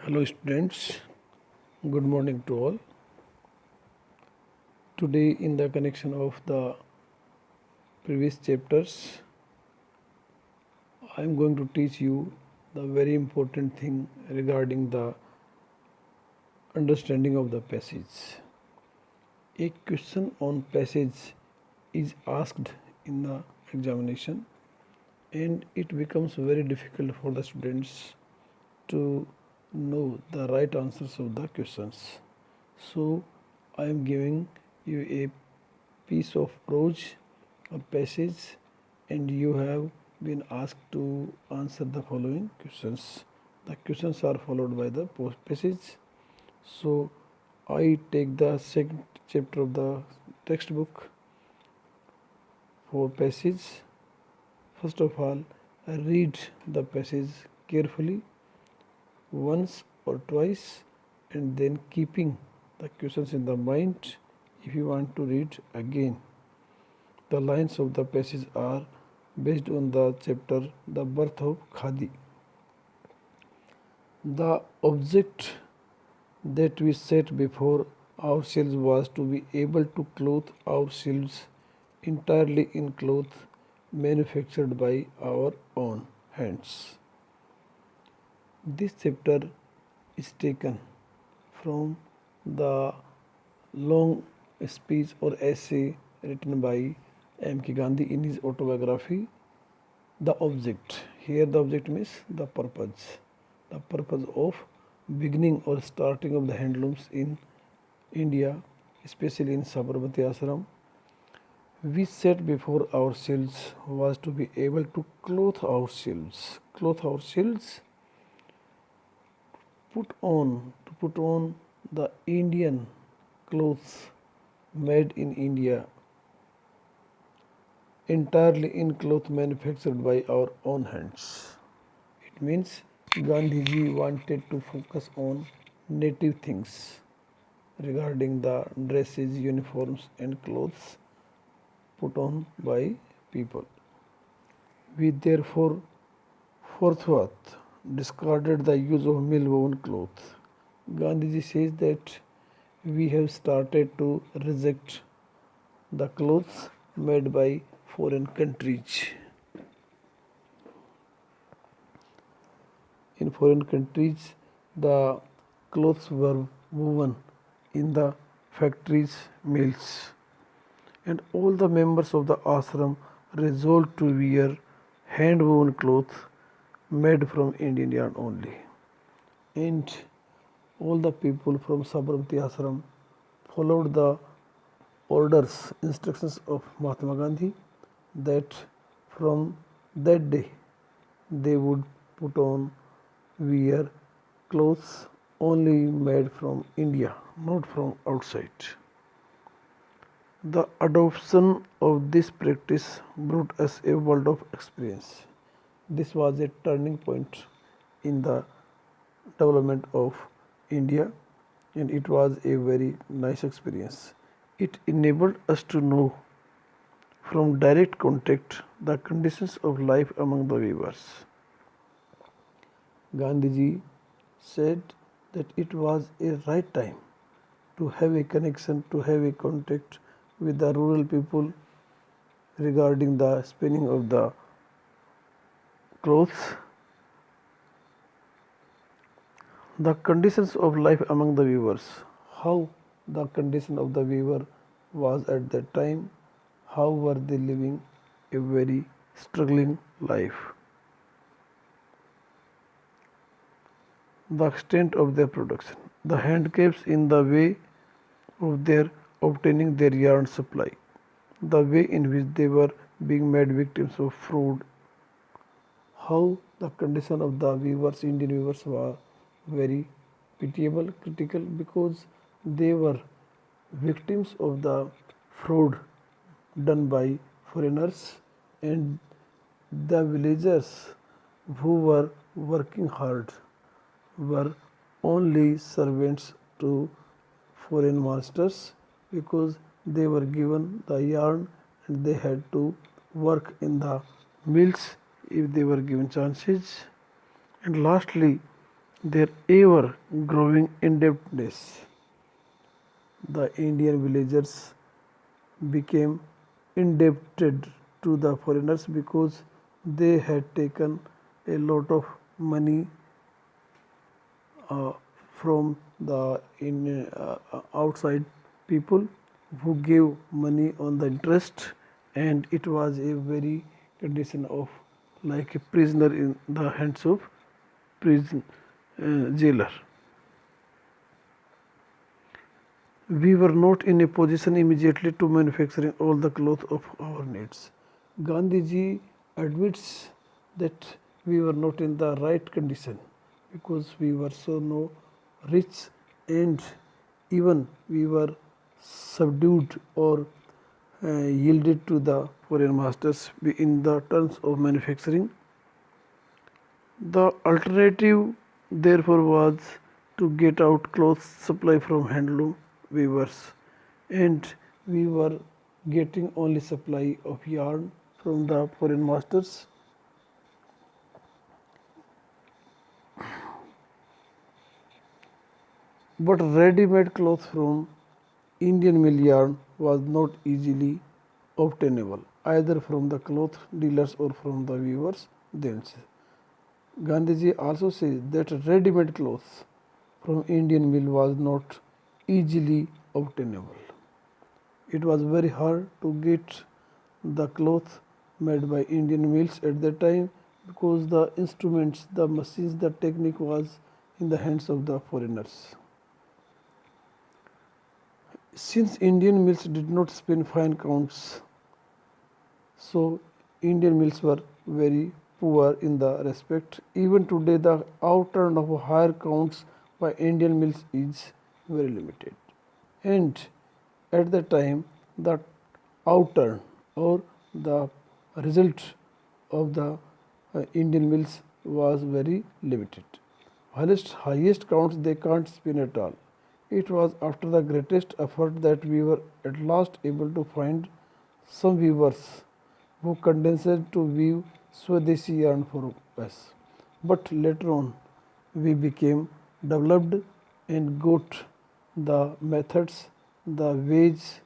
Hello students, good morning to all. Today in the connection of the previous chapters, I am going to teach you the very important thing regarding the understanding of the passage. A question on passage is asked in the examination and it becomes very difficult for the students to know the right answers of the questions. So I am giving you a piece of prose, a passage, and you have been asked to answer the following questions. The questions are followed by the passage. So I take the second chapter of the textbook for passage. First of all, I read the passage carefully once or twice and then keeping the questions in the mind if you want to read again. The lines of the passage are based on the chapter The Birth of Khadi. The object that we set before ourselves was to be able to clothe ourselves entirely in cloth manufactured by our own hands. This chapter is taken from the long speech or essay written by M.K. Gandhi in his autobiography, The Object. Here the object means the purpose. The purpose of beginning or starting of the handlooms in India, especially in Sabarmati Ashram. We set before ourselves was to be able to clothe ourselves. Clothe ourselves, to put on the Indian clothes made in India, entirely in cloth manufactured by our own hands. It means Gandhiji wanted to focus on native things regarding the dresses, uniforms, and clothes put on by people. We therefore forthwith discarded the use of mill-woven cloth. Gandhiji says that we have started to reject the clothes made by foreign countries. In foreign countries, the clothes were woven in the factories, mills, and all the members of the ashram resolved to wear hand-woven clothes made from Indian yarn only. And all the people from Sabarmati Ashram followed the orders, instructions of Mahatma Gandhi that from that day they would put on, wear clothes only made from India, not from outside. The adoption of this practice brought us a world of experience. This was a turning point in the development of India and it was a very nice experience. It enabled us to know from direct contact the conditions of life among the weavers. Gandhiji said that it was a right time to have a connection, to have a contact with the rural people regarding the spinning of the clothes. The conditions of life among the weavers, how the condition of the weaver was at that time, how were they living a very struggling life. The extent of their production, the handicaps in the way of their obtaining their yarn supply, the way in which they were being made victims of fraud, how the condition of the weavers, Indian weavers, were very pitiable, critical, because they were victims of the fraud done by foreigners, and the villagers who were working hard were only servants to foreign masters because they were given the yarn and they had to work in the mills if they were given chances. And lastly, their ever growing indebtedness. The Indian villagers became indebted to the foreigners because they had taken a lot of money uh, from the outside people who gave money on the interest, and it was a very condition of like a prisoner in the hands of prison jailer. We were not in a position immediately to manufacturing all the cloth of our needs. Gandhiji admits that we were not in the right condition because we were so no rich, and even we were subdued or yielded to the foreign masters in the terms of manufacturing. The alternative, therefore, was to get out clothes supply from handloom weavers, and we were getting only supply of yarn from the foreign masters. But ready-made cloth from Indian mill yarn was not easily obtainable either from the cloth dealers or from the weavers themselves. Gandhiji also says that ready-made cloth from Indian mill was not easily obtainable. It was very hard to get the cloth made by Indian mills at that time because the instruments, the machines, the technique was in the hands of the foreigners. Since Indian mills did not spin fine counts, so Indian mills were very poor in the respect. Even today, the outturn of higher counts by Indian mills is very limited. And at that time, the outturn or the result of the Indian mills was very limited. Highest counts they can't spin at all. It was after the greatest effort that we were at last able to find some weavers who condescended to weave Swadeshi yarn for us. But later on, we became developed and got the methods, the ways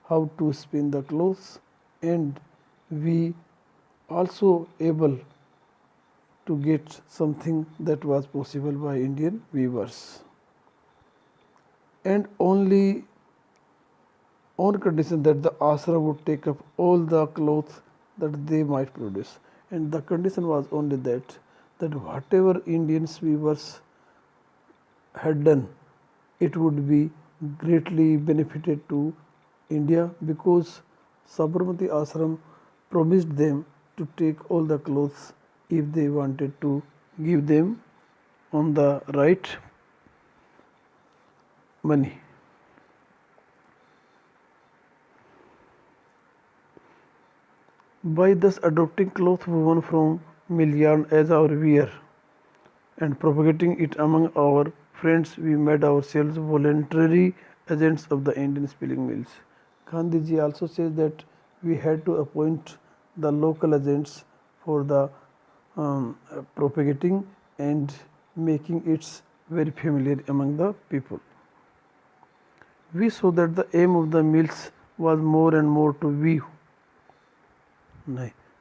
how to spin the clothes, and we also able to get something that was possible by Indian weavers. And only on condition that the ashram would take up all the clothes that they might produce. And the condition was only that whatever Indians weavers had done, it would be greatly benefited to India because Sabarmati Ashram promised them to take all the clothes if they wanted to give them on the right money. By thus adopting cloth woven from mill yarn as our wear and propagating it among our friends, we made ourselves voluntary agents of the Indian spinning mills. Gandhiji also says that we had to appoint the local agents for the propagating and making it very familiar among the people. We saw that the aim of the mills was more and more to weave.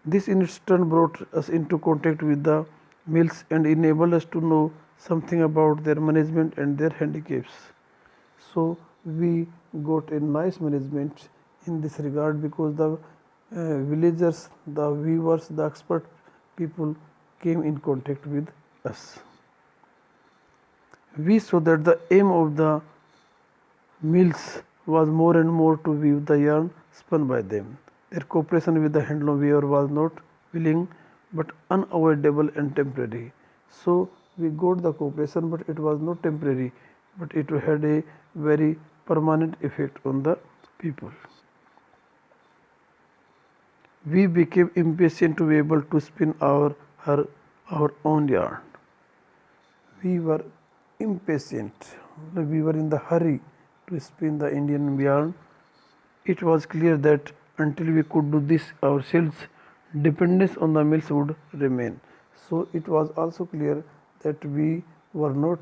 This in its turn brought us into contact with the mills and enabled us to know something about their management and their handicaps. So we got a nice management in this regard because the villagers, the weavers, the expert people came in contact with us. We saw that the aim of the mills was more and more to weave the yarn spun by them. Their cooperation with the handloom weaver was not willing but unavoidable and temporary. So we got the cooperation, but it was not temporary, but it had a very permanent effect on the people. We became impatient to be able to spin our own yarn. We were impatient. We were in the hurry to spin the Indian yarn. It was clear that until we could do this ourselves, dependence on the mills would remain. So it was also clear that we were not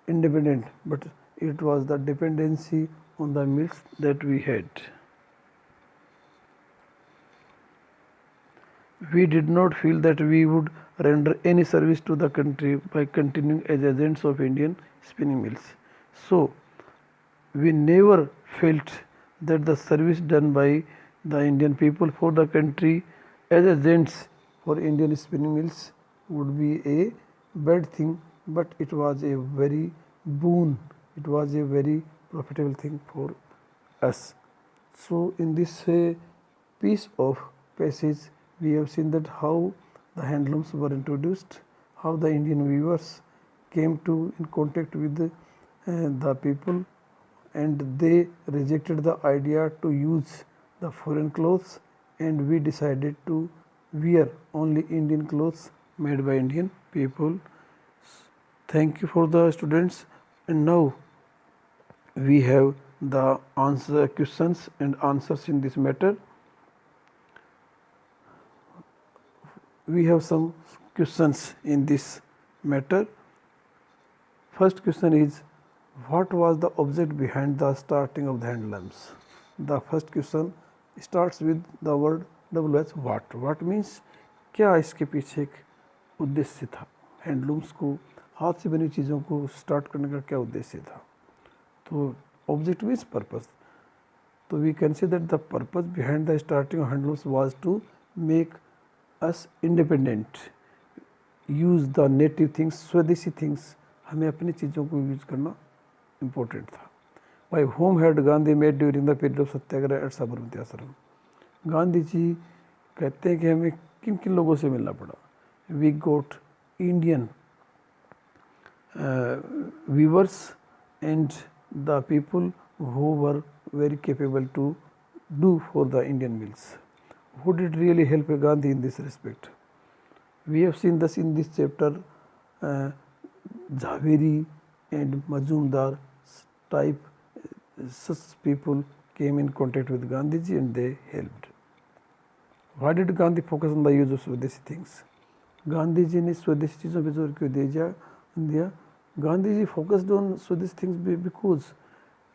independent, but it was the dependency on the mills that we had. We did not feel that we would render any service to the country by continuing as agents of Indian spinning mills. So, we never felt that the service done by the Indian people for the country as agents for Indian spinning mills would be a bad thing, but it was a very boon, it was a very profitable thing for us. So, in this piece of passage, we have seen that how the handlooms were introduced, how the Indian weavers came to in contact with the people, and they rejected the idea to use the foreign clothes, and we decided to wear only Indian clothes made by Indian people. Thank you for the students, and now we have the questions and answers in this matter. We have some questions in this matter. First question is, what was the object behind the starting of the handlooms? The first question starts with the word WH what. What means क्या इसके पीछे एक उद्देश्य था? Handlooms को, हाथ से बनी चीज़ों को स्टार्ट करने का क्या उद्देश्य था? तो object means purpose. So we can say that the purpose behind the starting of handlooms was to make us independent, use the native things, स्वदेशी things, हमें अपनी चीज़ों को यूज करना इम्पोर्टेंट था. By whom had Gandhi met during the period of Satyagraha at Sabarmati आश्रम? गांधी जी कहते हैं कि हमें किन किन लोगों से मिलना पड़ा. We got Indian weavers and the people who were very capable to do for the Indian mills. Who did really help Gandhi in this respect? We have seen this in this chapter. Jhaveri and Majumdar type, such people came in contact with Gandhiji and they helped. Why did Gandhi focus on the use of Swadeshi things? Gandhiji ने स्वदेशी चीज़ों पे जोर क्यों दिया? Gandhiji focused on Swadeshi things because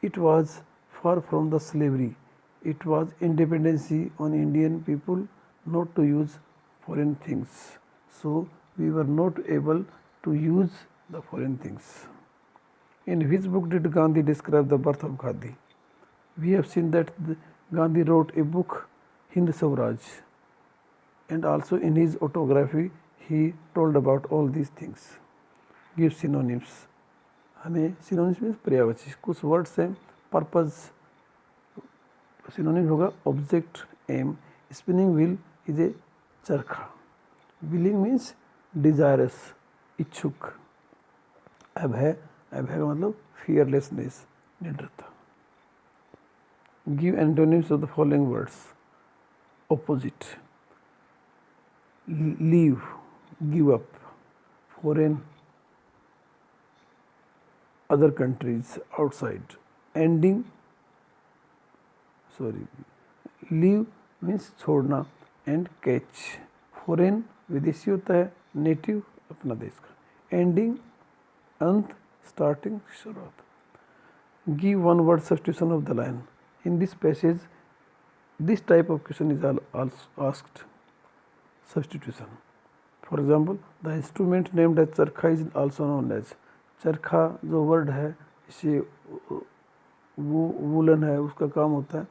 it was far from the slavery. It was independency on Indian people not to use foreign things. So we were not able to use the foreign things. In which book did Gandhi describe the birth of Khadi? We have seen that Gandhi wrote a book, Hind Swaraj, and also in his autobiography he told about all these things. Give synonyms. हमें synonyms means पर्यायवाची. कुछ words हैं. Purpose synonym होगा object, aim. Spinning wheel is a चरखा. Willing means desirous, इच्छुक. अभय का मतलब fearlessness, निडरता. Give antonyms of the following words. Opposite. Leave, give up. Foreign, other countries, outside. Ending, leave means छोड़ना and catch. Foreign विदेशी होता है, native अपना देश का. Ending, अंत, starting, शुरुआत. Give one word substitution of the line. In this passage, this type of question is also asked. Substitution. For example, the instrument named as charkha is also known as. चरखा जो word है इसे वो woollen है उसका काम होता है,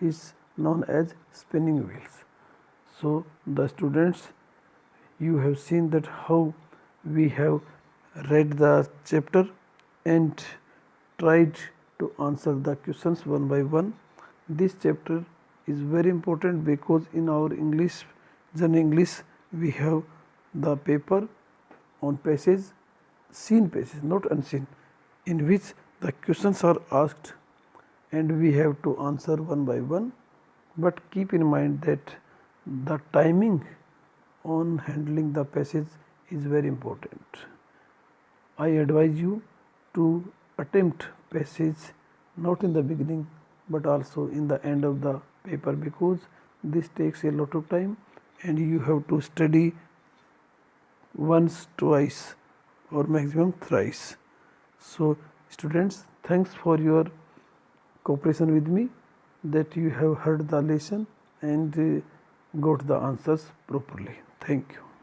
is known as spinning wheels. So the students, you have seen that how we have read the chapter and tried to answer the questions one by one. This chapter is very important because in our English, General English, we have the paper on passage, seen passage, not unseen, in which the questions are asked and we have to answer one by one. But keep in mind that the timing on handling the passage is very important. I advise you to attempt passage not in the beginning but also in the end of the paper, because this takes a lot of time and you have to study once, twice or maximum thrice. So students, thanks for your cooperation with me, that you have heard the lesson and got the answers properly. Thank you.